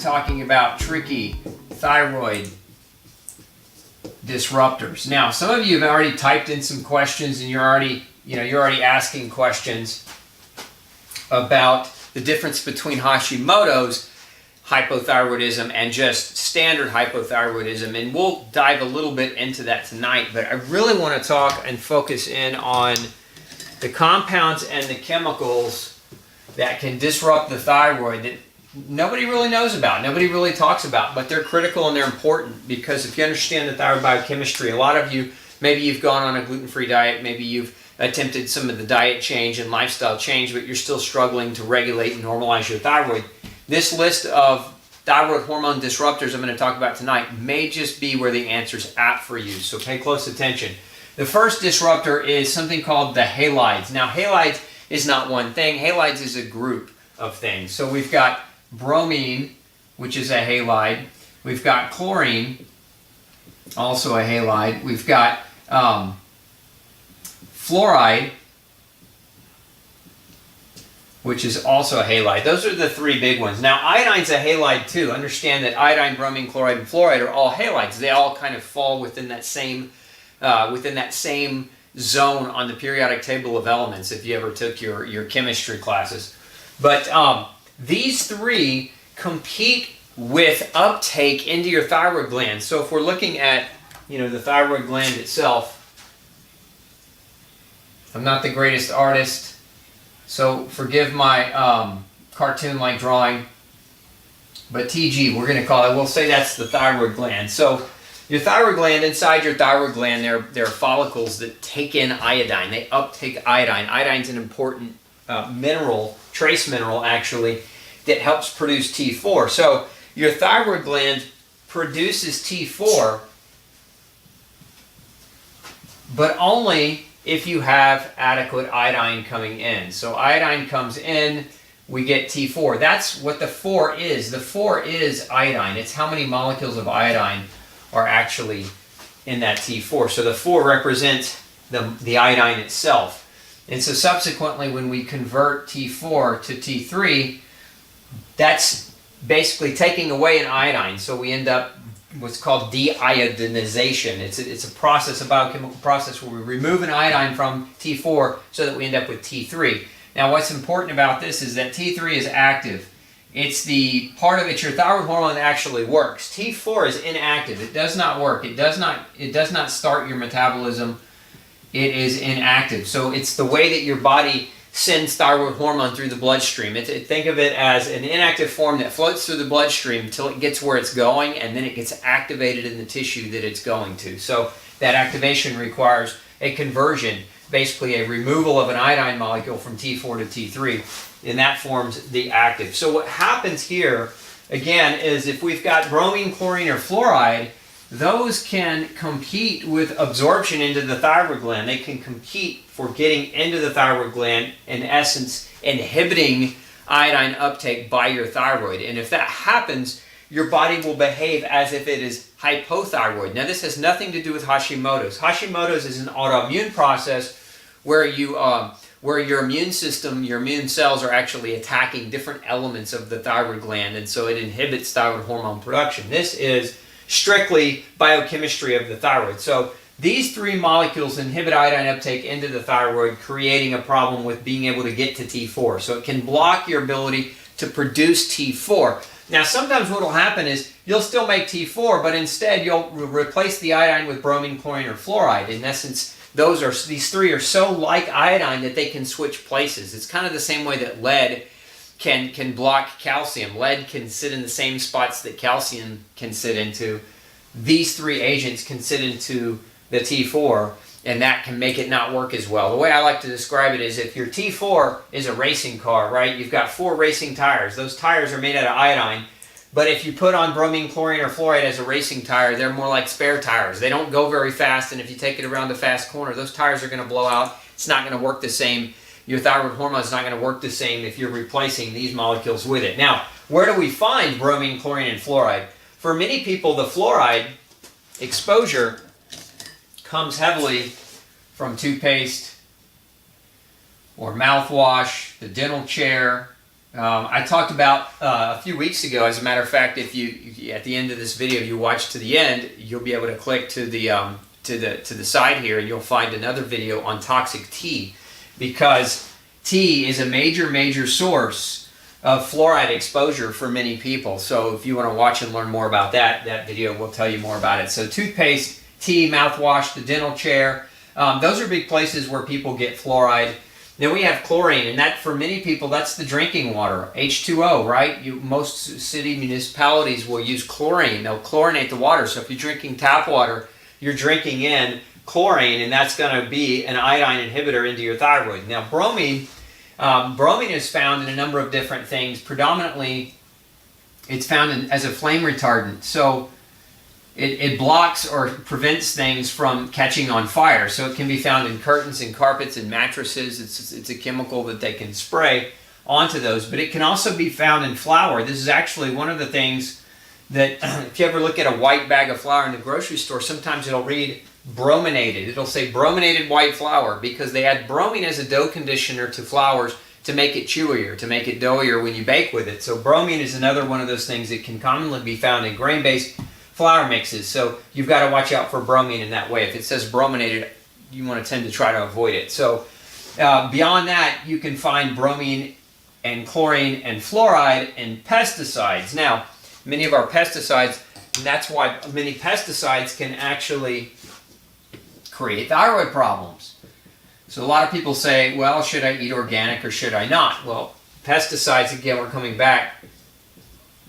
talking about tricky thyroid disruptors. Now, some of you have already typed in some questions, and you're already asking questions about the difference between Hashimoto's hypothyroidism and just standard hypothyroidism, and we'll dive a little bit into that tonight. But I really want to talk and focus in on the compounds and the chemicals that can disrupt the thyroid that nobody really knows about, nobody really talks about, but they're critical and they're important, because if you understand the thyroid biochemistry, a lot of you, maybe you've gone on a gluten-free diet, maybe you've attempted some of the diet change and lifestyle change, but you're still struggling to regulate and normalize your thyroid. This list of thyroid hormone disruptors I'm going to talk about tonight may just be where the answer's at for you, so pay close attention. The first disruptor is something called the halides. Now, halides is not one thing. Halides is a group of things. So we've got bromine, which is a halide. We've got chlorine, also a halide. We've got fluoride, which is also a halide. Those are the three big ones. Now, iodine's a halide too. Understand that iodine, bromine, chloride, and fluoride are all halides. They all kind of fall within that same zone on the periodic table of elements, if you ever took your chemistry classes. But these three compete with uptake into your thyroid gland. So if we're looking at the thyroid gland itself, I'm not the greatest artist, so forgive my cartoon-like drawing, but TG, we're going to call it, we'll say that's the thyroid gland. So your thyroid gland, inside your thyroid gland, there are follicles that take in iodine. They uptake iodine. Iodine's an important mineral, trace mineral actually, that helps produce T4. So your thyroid gland produces T4, but only if you have adequate iodine coming in. So iodine comes in, we get T4. That's what the 4 is. The 4 is iodine. It's how many molecules of iodine are actually in that T4. So the 4 represents the iodine itself. And so subsequently, when we convert T4 to T3, that's basically taking away an iodine. So we end up what's called de-iodinization. It's a process, a biochemical process, where we remove an iodine from T4 so that we end up with T3. Now, what's important about this is that T3 is active. It's the part of it, your thyroid hormone, that actually works. T4 is inactive. It does not work. It does not start your metabolism. It is inactive. So it's the way that your body sends thyroid hormone through the bloodstream. Think of it as an inactive form that floats through the bloodstream until it gets where it's going, and then it gets activated in the tissue that it's going to. So that activation requires a conversion, basically a removal of an iodine molecule from T4 to T3, and that forms the active. So what happens here, again, is if we've got bromine, chlorine, or fluoride, those can compete with absorption into the thyroid gland. They can compete for getting into the thyroid gland, in essence, inhibiting iodine uptake by your thyroid. And if that happens, your body will behave as if it is hypothyroid. Now, this has nothing to do with Hashimoto's. Hashimoto's is an autoimmune process where your immune system, your immune cells are actually attacking different elements of the thyroid gland, and so it inhibits thyroid hormone production. This is strictly biochemistry of the thyroid. So these three molecules inhibit iodine uptake into the thyroid, creating a problem with being able to get to T4. So it can block your ability to produce T4. Now, sometimes what will happen is you'll still make T4, but instead you'll replace the iodine with bromine, chlorine, or fluoride. In essence, these three are so like iodine that they can switch places. It's kind of the same way that lead can block calcium. Lead can sit in the same spots that calcium can sit into. These three agents can sit into the T4, and that can make it not work as well. The way I like to describe it is, if your T4 is a racing car, right? You've got 4 racing tires. Those tires are made out of iodine, but if you put on bromine, chlorine, or fluoride as a racing tire, they're more like spare tires. They don't go very fast, and if you take it around a fast corner, those tires are going to blow out. It's not going to work the same. Your thyroid hormone is not going to work the same if you're replacing these molecules with it. Now, where do we find bromine, chlorine, and fluoride? For many people, the fluoride exposure comes heavily from toothpaste or mouthwash, the dental chair, I talked about a few weeks ago. As a matter of fact, if you at the end of this video you watch to the end, you'll be able to click to the side here, and you'll find another video on toxic tea, because tea is a major source of fluoride exposure for many people. So if you want to watch and learn more about that, that video will tell you more about it. So toothpaste, tea, mouthwash, the dental chair, those are big places where people get fluoride. Then we have chlorine, and that for many people, that's the drinking water, H2O, right? Most city municipalities will use chlorine. They'll chlorinate the water. So if you're drinking tap water, you're drinking in chlorine, and that's going to be an iodine inhibitor into your thyroid. Now, bromine is found in a number of different things. Predominantly, it's found as a flame retardant. So it blocks or prevents things from catching on fire. So it can be found in curtains and carpets and mattresses. It's a chemical that they can spray onto those. But it can also be found in flour. This is actually one of the things that if you ever look at a white bag of flour in the grocery store, sometimes it'll read brominated. It'll say brominated white flour, because they add bromine as a dough conditioner to flours to make it chewier, to make it doughier when you bake with it. So bromine is another one of those things that can commonly be found in grain-based flour mixes. So you've got to watch out for bromine in that way. If it says brominated, you want to tend to try to avoid it. So beyond that, you can find bromine and chlorine and fluoride and pesticides. Now, many of our pesticides, and that's why many pesticides can actually create thyroid problems. So a lot of people say, well, should I eat organic or should I not? Well, pesticides, again, we're coming back.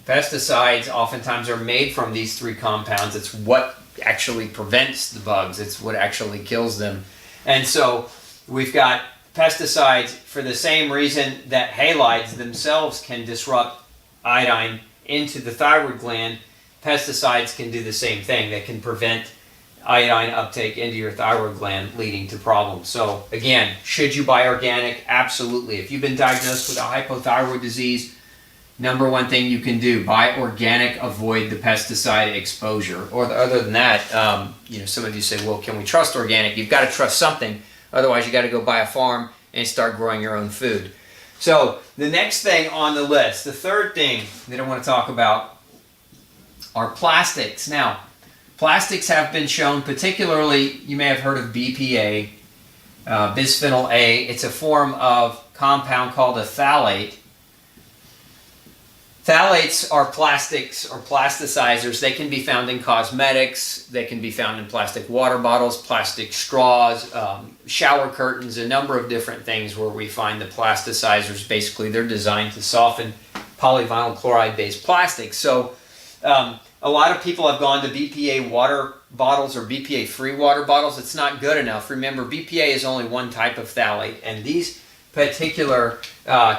Pesticides oftentimes are made from these three compounds. It's what actually prevents the bugs. It's what actually kills them. And so we've got pesticides for the same reason that halides themselves can disrupt iodine into the thyroid gland. Pesticides can do the same thing. They can prevent iodine uptake into your thyroid gland, leading to problems. So again, should you buy organic? Absolutely. If you've been diagnosed with a hypothyroid disease, number one thing you can do, buy organic, avoid the pesticide exposure. Or other than that, some of you say, well, can we trust organic? You've got to trust something. Otherwise, you got to go buy a farm and start growing your own food. So the next thing on the list, the third thing that I want to talk about are plastics. Now, plastics have been shown, particularly, you may have heard of BPA, bisphenol A. It's a form of compound called a phthalate. Phthalates are plastics or plasticizers. They can be found in cosmetics. They can be found in plastic water bottles, plastic straws, shower curtains, a number of different things where we find the plasticizers. Basically, they're designed to soften polyvinyl chloride-based plastics. So a lot of people have gone to BPA water bottles or BPA-free water bottles. It's not good enough. Remember, BPA is only one type of phthalate, and these particular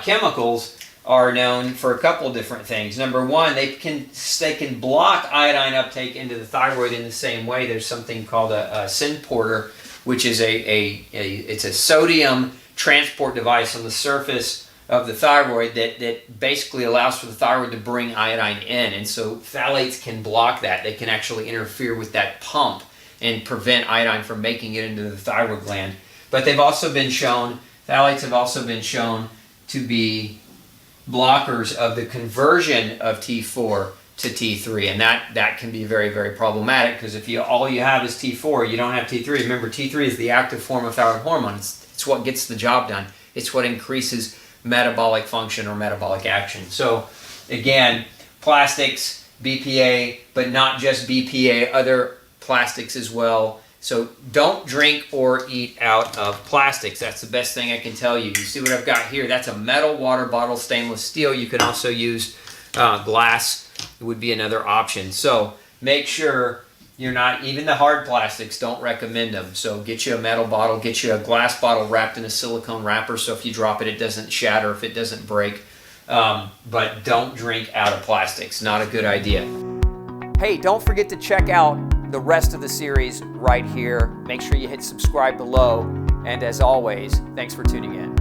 chemicals are known for a couple different things. Number one, they can block iodine uptake into the thyroid in the same way. There's something called a synporter, which is it's a sodium transport device on the surface of the thyroid that basically allows for the thyroid to bring iodine in. And so phthalates can block that. They can actually interfere with that pump and prevent iodine from making it into the thyroid gland. But they've also been shown, phthalates have also been shown to be blockers of the conversion of T4 to T3, and that can be very, very problematic, because if all you have is T4, you don't have T3. Remember, T3 is the active form of thyroid hormone. It's what gets the job done. It's what increases metabolic function or metabolic action. So again, plastics, BPA, but not just BPA, other plastics as well. So don't drink or eat out of plastics. That's the best thing I can tell you. You see what I've got here? That's a metal water bottle, stainless steel. You can also use glass. It would be another option. So make sure you're not, even the hard plastics, don't recommend them. So get you a metal bottle, get you a glass bottle wrapped in a silicone wrapper, so if you drop it, it doesn't shatter, if it doesn't break. But don't drink out of plastics. Not a good idea. Hey, don't forget to check out the rest of the series right here. Make sure you hit subscribe below. And as always, thanks for tuning in.